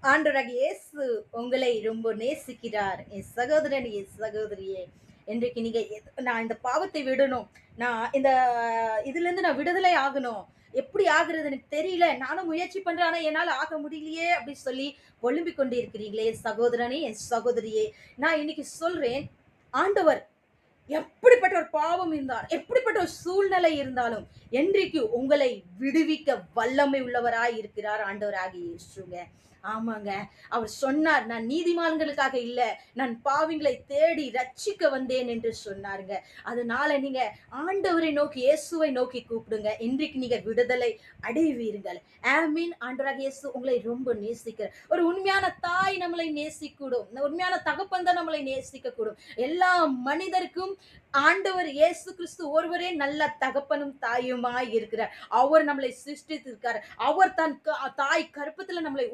ஆண்டவராகிய இயேசு உங்களை ரொம்ப நேசிக்கிறார். என் சகோதரன், என் சகோதரியே, இன்றைக்கு நீங்க நான் இந்த பாவத்தை விடணும். நான் இந்த இதுலேருந்து நான் விடுதலை ஆகணும். எப்படி ஆகுறது எனக்கு தெரியல. நானும் முயற்சி பண்றேன். ஆனா என்னால ஆக முடியலையே அப்படி சொல்லி புலம்பிக் கொண்டு இருக்கிறீங்களே என் சகோதரனே, என் சகோதரியே. நான் இன்னைக்கு சொல்றேன், ஆண்டவர் எப்படிப்பட்ட ஒரு பாவம் இருந்தால், எப்படிப்பட்ட ஒரு சூழ்நிலை இருந்தாலும், என்றைக்கு உங்களை விடுவிக்க வல்லமை உள்ளவராய் இருக்கிறார் ஆண்டவராகிய இயேசுங்க. ஆமாங்க. அவர் சொன்னார், "நான் நீதிமான்களுக்காக இல்ல, நான் பாவிங்களை தேடி ரட்சிக்க வந்தேன்" என்று சொன்னாருங்க. அதனால நீங்க ஆண்டவரை நோக்கி, இயேசுவை நோக்கி கூப்பிடுங்க. இன்றைக்கு நீங்க விடுதலை அடைவீர்கள். ஆமீன். ஆண்டவராகிய இயேசு உங்களை ரொம்ப நேசிக்கிறார். ஒரு உண்மையான தாய் நம்மளை நேசிக்கூடும். உண்மையான தகப்பன் தான் நம்மளை நேசிக்கக்கூடும். எல்லா மனிதருக்கும் ஆண்டவர் இயேசு கிறிஸ்து ஒருவரே நல்ல தகப்பனும் தாயுமாய் இருக்கிறார். அவர் நம்மளை சிருஷ்டித்திருக்கார். அவர் தன் தாய் கர்ப்பத்துல நம்மளை